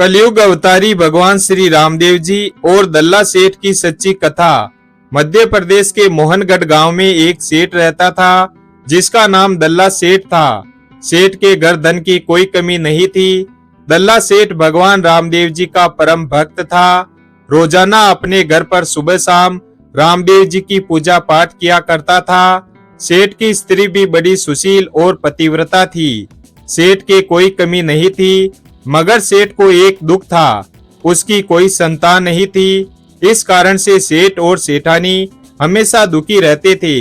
कलयुग अवतारी भगवान श्री रामदेव जी और दल्ला सेठ की सच्ची कथा। मध्य प्रदेश के मोहनगढ़ गांव में एक सेठ रहता था जिसका नाम दल्ला सेठ था। सेठ के घर धन की कोई कमी नहीं थी। दल्ला सेठ भगवान रामदेव जी का परम भक्त था। रोजाना अपने घर पर सुबह शाम रामदेव जी की पूजा पाठ किया करता था। सेठ की स्त्री भी बड़ी सुशील और पतिव्रता थी। सेठ के कोई कमी नहीं थी, मगर सेठ को एक दुख था, उसकी कोई संतान नहीं थी। इस कारण से सेठ और सेठानी हमेशा दुखी रहते थे।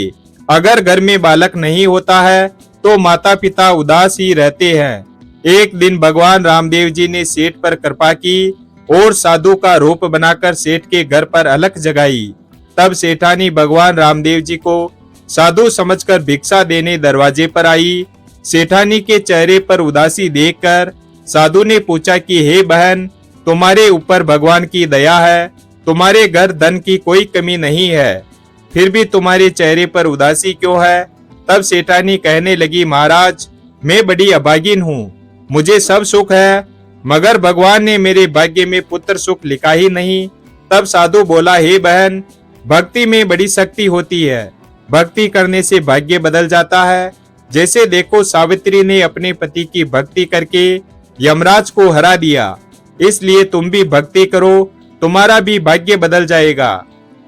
अगर घर में बालक नहीं होता है तो माता पिता उदास ही रहते हैं। एक दिन भगवान रामदेव जी ने सेठ पर कृपा की और साधु का रूप बनाकर सेठ के घर पर अलख जगाई। तब सेठानी भगवान रामदेव जी को साधु समझकर भिक्षा देने दरवाजे पर आई। सेठानी के चेहरे पर उदासी देखकर साधु ने पूछा कि हे बहन, तुम्हारे ऊपर भगवान की दया है, तुम्हारे घर धन की कोई कमी नहीं है, फिर भी तुम्हारे चेहरे पर उदासी क्यों है? तब सेठानी कहने लगी, महाराज, मैं बड़ी अभागिन हूँ, मुझे सब सुख है, मगर भगवान ने मेरे भाग्य में पुत्र सुख लिखा ही नहीं। तब साधु बोला, हे बहन, भक्ति में बड़ी शक्ति होती है, भक्ति करने से भाग्य बदल जाता है। जैसे देखो, सावित्री ने अपने पति की भक्ति करके यमराज को हरा दिया, इसलिए तुम भी भक्ति करो, तुम्हारा भी भाग्य बदल जाएगा।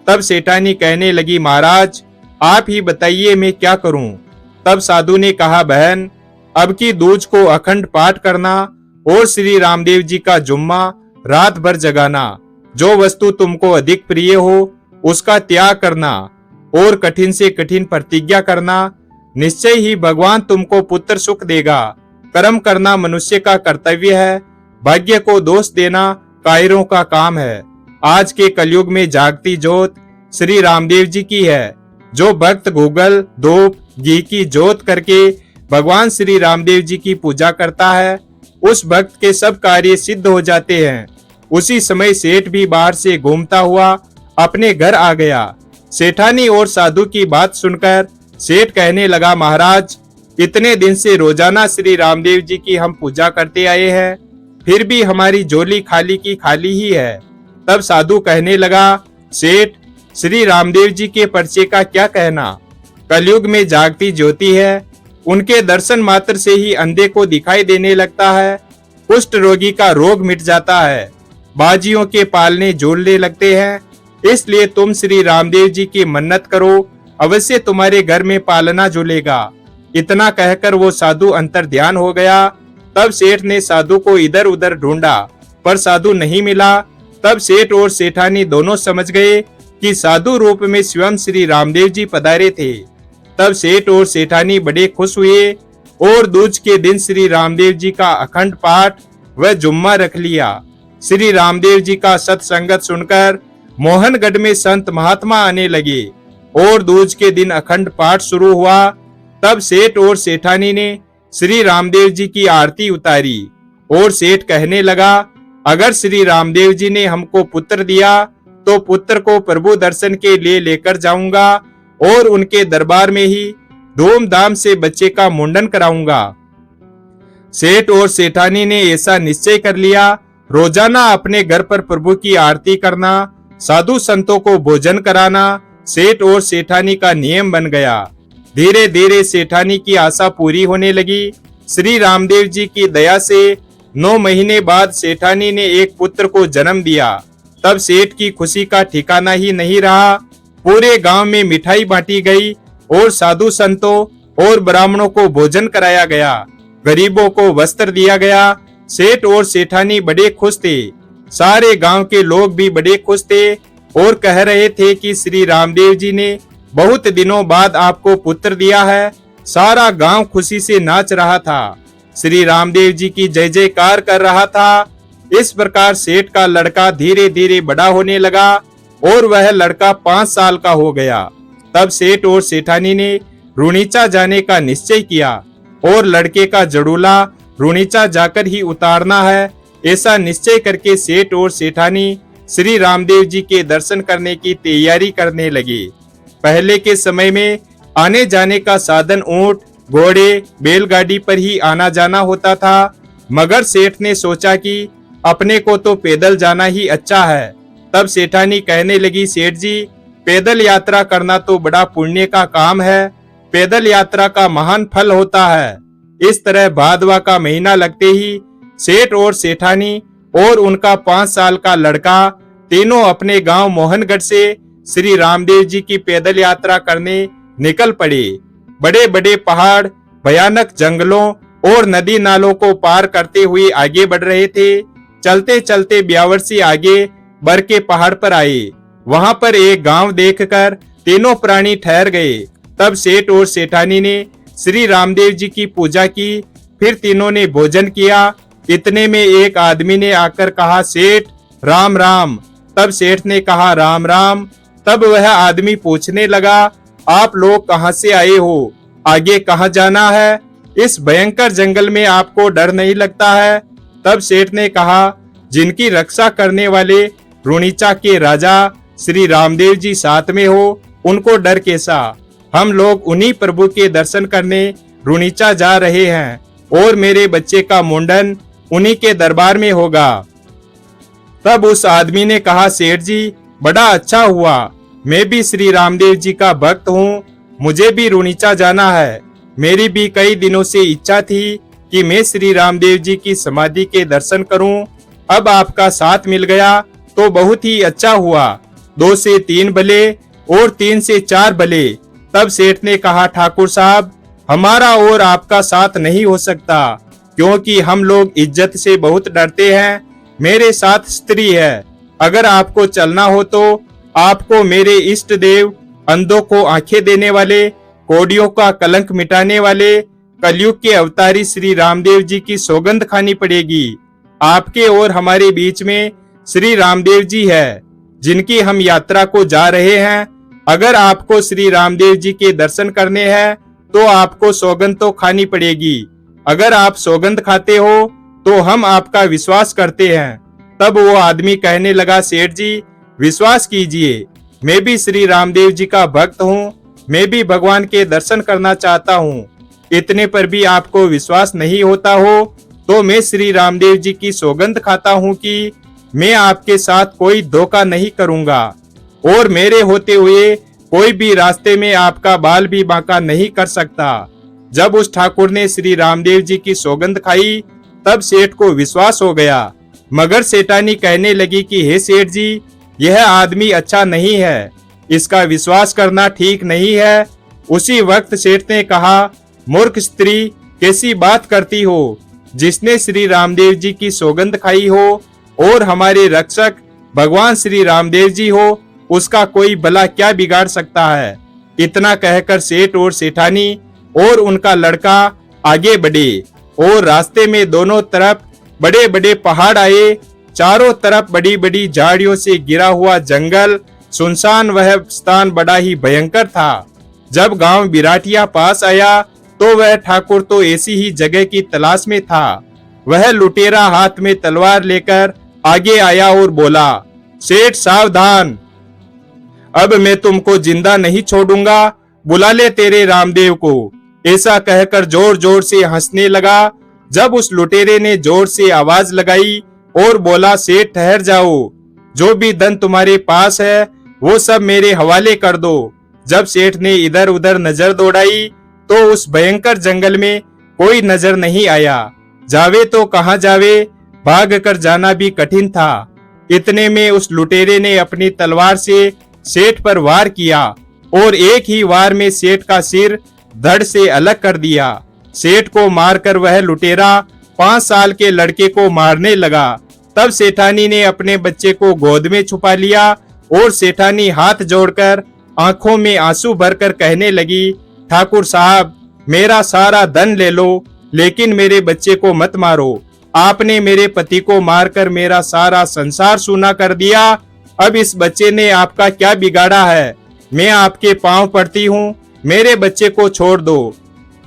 तब सेठानी कहने लगी, महाराज, आप ही बताइए मैं क्या करूं? तब साधु ने कहा, बहन, अब की दूज को अखंड पाठ करना और श्री रामदेव जी का जुम्मा रात भर जगाना। जो वस्तु तुमको अधिक प्रिय हो उसका त्याग करना और कठिन से कठिन प्रतिज्ञा करना। निश्चय ही भगवान तुमको पुत्र सुख देगा। कर्म करना मनुष्य का कर्तव्य है, भाग्य को दोष देना कायरों का काम है। आज के कलयुग में जागती ज्योत श्री रामदेव जी की है। जो भक्त गूगल, धूप, घी की ज्योत करके भगवान श्री रामदेव जी की पूजा करता है, उस भक्त के सब कार्य सिद्ध हो जाते हैं। उसी समय सेठ भी बाहर से घूमता हुआ अपने घर आ गया। सेठानी और साधु की बात सुनकर सेठ कहने लगा, महाराज, इतने दिन से रोजाना श्री रामदेव जी की हम पूजा करते आए हैं, फिर भी हमारी झोली खाली की खाली ही है। तब साधु कहने लगा, सेठ, श्री रामदेव जी के पर्चे का क्या कहना? कलयुग में जागती ज्योति है, उनके दर्शन मात्र से ही अंधे को दिखाई देने लगता है, कुष्ठ रोगी का रोग मिट जाता है, बाजियों के पालने झूलने लगते हैं। इसलिए तुम श्री रामदेव जी की मन्नत करो, अवश्य तुम्हारे घर में पालना झूलेगा। इतना कहकर वो साधु अंतर ध्यान हो गया। तब सेठ ने साधु को इधर उधर ढूंढा, पर साधु नहीं मिला। तब सेठ और सेठानी दोनों समझ गए कि साधु रूप में स्वयं श्री रामदेव जी पधारे थे। तब सेठ और सेठानी बड़े खुश हुए और दूज के दिन श्री रामदेव जी का अखंड पाठ व जुम्मा रख लिया। श्री रामदेव जी का सत्संगत सुनकर मोहनगढ़ में संत महात्मा आने लगे और दूज के दिन अखंड पाठ शुरू हुआ। तब सेठ और सेठानी ने श्री रामदेव जी की आरती उतारी और सेठ कहने लगा, अगर श्री रामदेव जी ने हमको पुत्र दिया तो पुत्र को प्रभु दर्शन के लिए लेकर जाऊंगा और उनके दरबार में ही धूमधाम से बच्चे का मुंडन कराऊंगा। सेठ और सेठानी ने ऐसा निश्चय कर लिया। रोजाना अपने घर पर प्रभु की आरती करना, साधु संतों को भोजन कराना सेठ और सेठानी का नियम बन गया। धीरे धीरे सेठानी की आशा पूरी होने लगी। श्री रामदेव जी की दया से 9 महीने बाद सेठानी ने एक पुत्र को जन्म दिया। तब सेठ की खुशी का ठिकाना ही नहीं रहा। पूरे गांव में मिठाई बांटी गई और साधु संतों और ब्राह्मणों को भोजन कराया गया, गरीबों को वस्त्र दिया गया। सेठ और सेठानी बड़े खुश थे। सारे गांव के लोग भी बड़े खुश थे और कह रहे थे कि श्री रामदेव जी ने बहुत दिनों बाद आपको पुत्र दिया है। सारा गांव खुशी से नाच रहा था, श्री रामदेव जी की जय जयकार कर रहा था। इस प्रकार सेठ का लड़का धीरे धीरे बड़ा होने लगा और वह लड़का 5 साल का हो गया। तब सेठ और सेठानी ने रुणीचा जाने का निश्चय किया और लड़के का जड़ूला रुणीचा जाकर ही उतारना है। ऐसा निश्चय करके सेठ और सेठानी श्री रामदेव जी के दर्शन करने की तैयारी करने लगे। पहले के समय में आने जाने का साधन ऊंट, घोड़े, बैलगाड़ी पर ही आना जाना होता था, मगर सेठ ने सोचा कि अपने को तो पैदल जाना ही अच्छा है। तब सेठानी कहने लगी, सेठ जी, पैदल यात्रा करना तो बड़ा पुण्य का काम है, पैदल यात्रा का महान फल होता है। इस तरह भादवा का महीना लगते ही सेठ और सेठानी और उनका 5 साल का लड़का तीनों अपने गांव मोहनगढ़ से श्री रामदेव जी की पैदल यात्रा करने निकल पड़े। बड़े बड़े पहाड़, भयानक जंगलों और नदी नालों को पार करते हुए आगे बढ़ रहे थे। चलते चलते ब्यावर से आगे बर के पहाड़ पर आए। वहां पर एक गांव देखकर तीनों प्राणी ठहर गए। तब सेठ और सेठानी ने श्री रामदेव जी की पूजा की। फिर तीनों ने भोजन किया। इतने में एक आदमी ने आकर कहा, सेठ राम राम। तब सेठ ने कहा, राम राम। तब वह आदमी पूछने लगा, आप लोग कहां से आए हो, आगे कहां जाना है, इस भयंकर जंगल में आपको डर नहीं लगता है? तब सेठ ने कहा, जिनकी रक्षा करने वाले रुणीचा के राजा श्री रामदेव जी साथ में हो, उनको डर कैसा? हम लोग उन्हीं प्रभु के दर्शन करने रुणीचा जा रहे हैं और मेरे बच्चे का मुंडन उन्हीं के दरबार में होगा। तब उस आदमी ने कहा, सेठ जी, बड़ा अच्छा हुआ, मैं भी श्री रामदेव जी का भक्त हूँ, मुझे भी रुणीचा जाना है। मेरी भी कई दिनों से इच्छा थी कि मैं श्री रामदेव जी की समाधि के दर्शन करूं। अब आपका साथ मिल गया तो बहुत ही अच्छा हुआ। 2 से 3 भले और 3 से 4 भले। तब सेठ ने कहा, ठाकुर साहब, हमारा और आपका साथ नहीं हो सकता, क्योंकि हम लोग इज्जत से बहुत डरते हैं। मेरे साथ स्त्री है। अगर आपको चलना हो तो आपको मेरे इष्ट देव, अंधों को आंखें देने वाले, कोड़ियों का कलंक मिटाने वाले, कलयुग के अवतारी श्री रामदेव जी की सौगंध खानी पड़ेगी। आपके और हमारे बीच में श्री रामदेव जी है, जिनकी हम यात्रा को जा रहे हैं। अगर आपको श्री रामदेव जी के दर्शन करने हैं तो आपको सौगंध तो खानी पड़ेगी। अगर आप सौगंध खाते हो तो हम आपका विश्वास करते हैं। तब वो आदमी कहने लगा, सेठ जी, विश्वास कीजिए, मैं भी श्री रामदेव जी का भक्त हूँ, मैं भी भगवान के दर्शन करना चाहता हूँ। इतने पर भी आपको विश्वास नहीं होता हो तो मैं श्री रामदेव जी की सौगंध खाता हूँ कि मैं आपके साथ कोई धोखा नहीं करूंगा और मेरे होते हुए कोई भी रास्ते में आपका बाल भी बांका नहीं कर सकता। जब उस ठाकुर ने श्री रामदेव जी की सौगंध खाई तब सेठ को विश्वास हो गया। मगर सेठानी कहने लगी कि हे सेठ जी, यह आदमी अच्छा नहीं है, इसका विश्वास करना ठीक नहीं है। उसी वक्त सेठ ने कहा, मूर्ख स्त्री, कैसी बात करती हो? जिसने श्री रामदेव जी की सौगंध खाई हो और हमारे रक्षक भगवान श्री रामदेव जी हो, उसका कोई भला क्या बिगाड़ सकता है? इतना कहकर सेठ और सेठानी और उनका लड़का आगे बढ़े और रास्ते में दोनों तरफ बड़े बड़े पहाड़ आए। चारों तरफ बड़ी बड़ी झाड़ियों से घिरा हुआ जंगल, सुनसान वह स्थान बड़ा ही भयंकर था। जब गांव बिराटिया पास आया तो वह ठाकुर तो ऐसी ही जगह की तलाश में था। वह लुटेरा हाथ में तलवार लेकर आगे आया और बोला, सेठ सावधान, अब मैं तुमको जिंदा नहीं छोड़ूंगा, बुला ले तेरे रामदेव को। ऐसा कहकर जोर जोर से हंसने लगा। जब उस लुटेरे ने जोर से आवाज लगाई और बोला, सेठ ठहर जाओ, जो भी धन तुम्हारे पास है वो सब मेरे हवाले कर दो। जब सेठ ने इधर उधर नजर दौड़ाई तो उस भयंकर जंगल में कोई नजर नहीं आया। जावे तो कहां जावे, भाग कर जाना भी कठिन था। इतने में उस लुटेरे ने अपनी तलवार से सेठ पर वार किया और एक ही वार में सेठ का सिर धड़ से अलग कर दिया। सेठ को मारकर वह लुटेरा 5 साल के लड़के को मारने लगा। तब सेठानी ने अपने बच्चे को गोद में छुपा लिया और सेठानी हाथ जोड़कर आंखों में आंसू भरकर कहने लगी, ठाकुर साहब, मेरा सारा धन ले लो, लेकिन मेरे बच्चे को मत मारो। आपने मेरे पति को मारकर मेरा सारा संसार सूना कर दिया। अब इस बच्चे ने आपका क्या बिगाड़ा है? मैं आपके पांव पड़ती हूँ, मेरे बच्चे को छोड़ दो।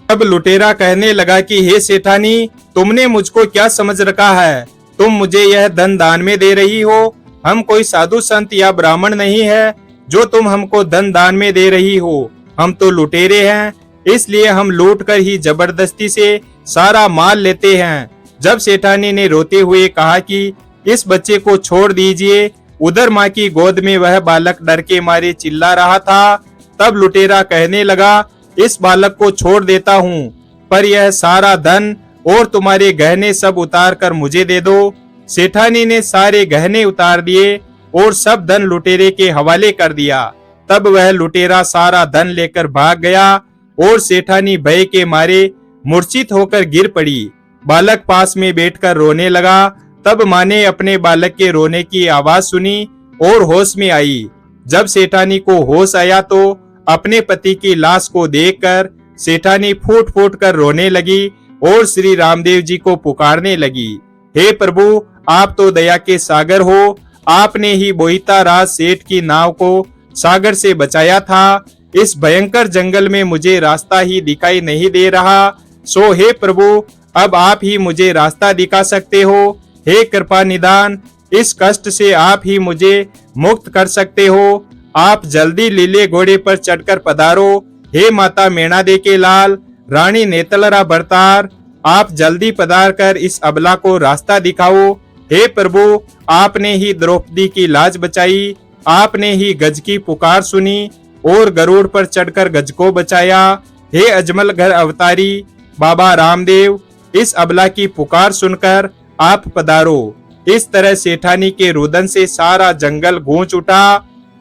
अब लुटेरा कहने लगा कि हे सेठानी, तुमने मुझको क्या समझ रखा है? तुम मुझे यह धन दान में दे रही हो। हम कोई साधु संत या ब्राह्मण नहीं है जो तुम हमको धन दान में दे रही हो। हम तो लुटेरे हैं, इसलिए हम लूट कर ही जबरदस्ती से सारा माल लेते हैं। जब सेठानी ने रोते हुए कहा कि इस बच्चे को छोड़ दीजिए। उधर माँ की गोद में वह बालक डर के मारे चिल्ला रहा था। तब लुटेरा कहने लगा, इस बालक को छोड़ देता हूँ, पर यह सारा धन और तुम्हारे गहने सब उतार कर मुझे दे दो। सेठानी ने सारे गहने उतार दिए और सब धन लुटेरे के हवाले कर दिया। तब वह लुटेरा सारा धन लेकर भाग गया और सेठानी भय के मारे मूर्छित होकर गिर पड़ी। बालक पास में बैठकर रोने लगा। तब माँ ने अपने बालक के रोने की आवाज सुनी और होश में आई। जब सेठानी को होश आया तो अपने पति की लाश को देखकर सेठानी फूट फूट कर रोने लगी और श्री रामदेव जी को पुकारने लगी, हे प्रभु, आप तो दया के सागर हो। आपने ही बोईता राज सेठ की नाव को सागर से बचाया था। इस भयंकर जंगल में मुझे रास्ता ही दिखाई नहीं दे रहा। सो हे प्रभु, अब आप ही मुझे रास्ता दिखा सकते हो। हे कृपा निदान, इस कष्ट से आप ही मुझे मुक्त कर सकते हो। आप जल्दी लीले घोड़े पर चढ़कर पधारो। हे माता मेणा दे के लाल, रानी नेतलरा भरतार, आप जल्दी पधार कर इस अबला को रास्ता दिखाओ। हे प्रभु, आपने ही द्रौपदी की लाज बचाई। आपने ही गज की पुकार सुनी और गरुड़ पर चढ़कर गज को बचाया। हे अजमल घर अवतारी बाबा रामदेव, इस अबला की पुकार सुनकर आप पधारो। इस तरह सेठानी के रुदन से सारा जंगल गूंज उठा।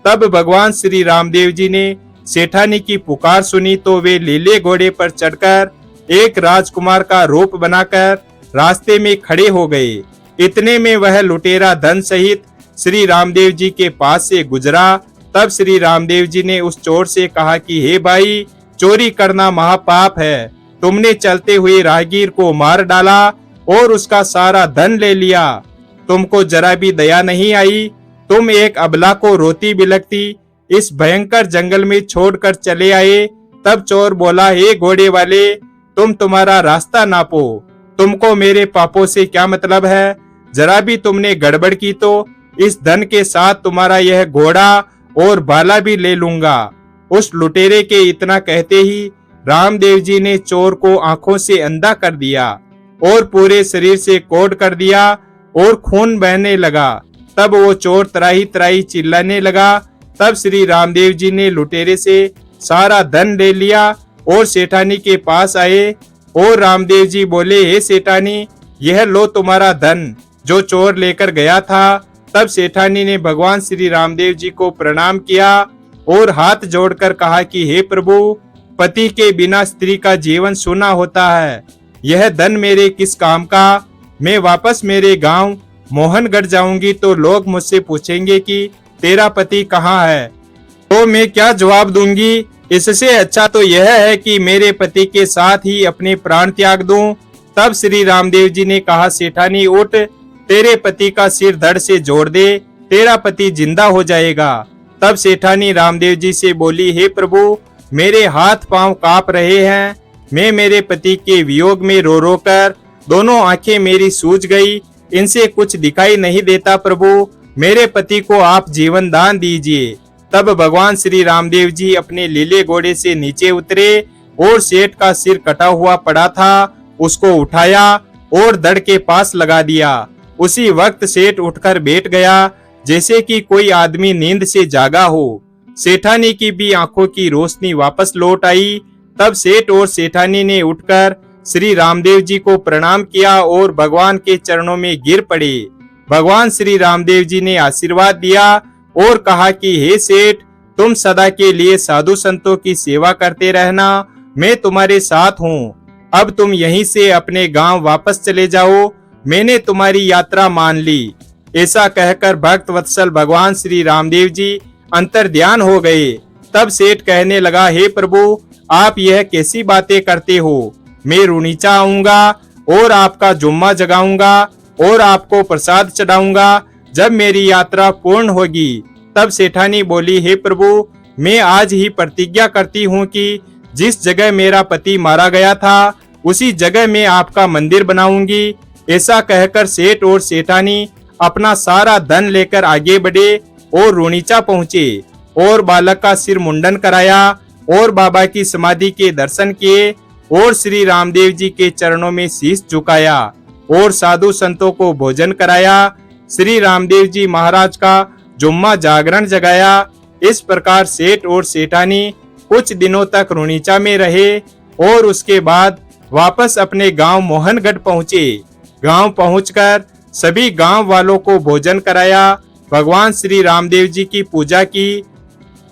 तब भगवान श्री रामदेव जी ने सेठानी की पुकार सुनी तो वे लीले घोड़े पर चढ़कर एक राजकुमार का रूप बनाकर रास्ते में खड़े हो गए। इतने में वह लुटेरा धन सहित श्री रामदेव जी के पास से गुजरा। तब श्री रामदेव जी ने उस चोर से कहा कि हे भाई, चोरी करना महापाप है। तुमने चलते हुए राहगीर को मार डाला और उसका सारा धन ले लिया। तुमको जरा भी दया नहीं आई। तुम एक अबला को रोती बिलखती इस भयंकर जंगल में छोड़कर चले आए। तब चोर बोला, हे घोड़े वाले, तुम्हारा रास्ता नापो। तुमको मेरे पापों से क्या मतलब है? जरा भी तुमने गड़बड़ की तो इस धन के साथ तुम्हारा यह घोड़ा और भाला भी ले लूंगा। उस लुटेरे के इतना कहते ही रामदेव जी ने चोर को आंखों से अंधा कर दिया और पूरे शरीर से कोड़ कर दिया और खून बहने लगा। तब वो चोर त्राही त्राही चिल्लाने लगा। तब श्री रामदेव जी ने लुटेरे से सारा धन ले लिया और सेठानी के पास आए और रामदेव जी बोले, हे सेठानी, यह लो तुम्हारा धन जो चोर लेकर गया था। तब सेठानी ने भगवान श्री रामदेव जी को प्रणाम किया और हाथ जोड़कर कहा कि हे प्रभु, पति के बिना स्त्री का जीवन सूना होता है। यह धन मेरे किस काम का? मैं वापस मेरे गांव मोहनगढ़ जाऊंगी तो लोग मुझसे पूछेंगे कि तेरा पति कहाँ है, तो मैं क्या जवाब दूंगी? इससे अच्छा तो यह है कि मेरे पति के साथ ही अपने प्राण त्याग दूं। तब श्री रामदेव जी ने कहा, सेठानी उठ, तेरे पति का सिर धड़ से जोड़ दे, तेरा पति जिंदा हो जाएगा। तब सेठानी रामदेव जी से बोली, हे प्रभु, मेरे हाथ पांव कांप रहे हैं। मैं मेरे पति के वियोग में रो रो कर दोनों आंखें मेरी सूज गई। इनसे कुछ दिखाई नहीं देता। प्रभु, मेरे पति को आप जीवन दान दीजिए। तब भगवान श्री रामदेव जी अपने लीले घोड़े से नीचे उतरे और सेठ का सिर कटा हुआ पड़ा था, उसको उठाया और धड़ के पास लगा दिया। उसी वक्त सेठ उठकर बैठ गया जैसे कि कोई आदमी नींद से जागा हो। सेठानी की भी आंखों की रोशनी वापस लौट आई। तब सेठ और सेठानी ने उठकर श्री रामदेव जी को प्रणाम किया और भगवान के चरणों में गिर पड़े। भगवान श्री रामदेव जी ने आशीर्वाद दिया और कहा कि हे सेठ, तुम सदा के लिए साधु संतों की सेवा करते रहना, मैं तुम्हारे साथ हूँ। अब तुम यहीं से अपने गांव वापस चले जाओ, मैंने तुम्हारी यात्रा मान ली। ऐसा कहकर भक्त वत्सल भगवान श्री रामदेव जी अंतर्ध्यान हो गए। तब सेठ कहने लगा, हे प्रभु, आप यह कैसी बातें करते हो? मैं रुनीचा आऊंगा और आपका जुम्मा जगाऊंगा और आपको प्रसाद चढ़ाऊंगा जब मेरी यात्रा पूर्ण होगी। तब सेठानी बोली, हे प्रभु, मैं आज ही प्रतिज्ञा करती हूँ कि जिस जगह मेरा पति मारा गया था उसी जगह मैं आपका मंदिर बनाऊंगी। ऐसा कहकर सेठ और सेठानी अपना सारा धन लेकर आगे बढ़े और रुनीचा पहुँचे और बालक का सिर मुंडन कराया और बाबा की समाधि के दर्शन किए और श्री रामदेव जी के चरणों में शीश झुकाया और साधु संतों को भोजन कराया। श्री रामदेव जी महाराज का जुम्मा जागरण जगाया। इस प्रकार सेठ और सेठानी कुछ दिनों तक रुणीचा में रहे और उसके बाद वापस अपने गांव मोहनगढ़ पहुंचे। गांव पहुंचकर सभी गांव वालों को भोजन कराया, भगवान श्री रामदेव जी की पूजा की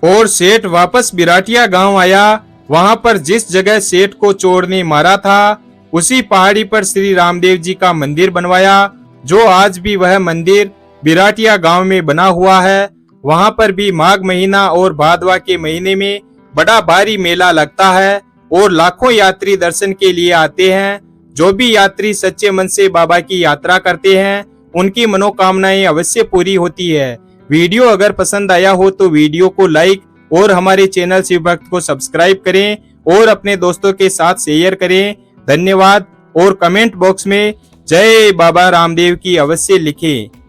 और सेठ वापस बिराटिया गांव आया। वहां पर जिस जगह सेठ को चोर ने मारा था उसी पहाड़ी पर श्री रामदेव जी का मंदिर बनवाया, जो आज भी वह मंदिर बिराटिया गांव में बना हुआ है। वहां पर भी माघ महीना और भादवा के महीने में बड़ा भारी मेला लगता है और लाखों यात्री दर्शन के लिए आते हैं। जो भी यात्री सच्चे मन से बाबा की यात्रा करते हैं उनकी मनोकामनाएं अवश्य पूरी होती है। वीडियो अगर पसंद आया हो तो वीडियो को लाइक और हमारे चैनल शिव भक्त को सब्सक्राइब करें और अपने दोस्तों के साथ शेयर करें। धन्यवाद। और कमेंट बॉक्स में जय बाबा रामदेव की अवश्य लिखें।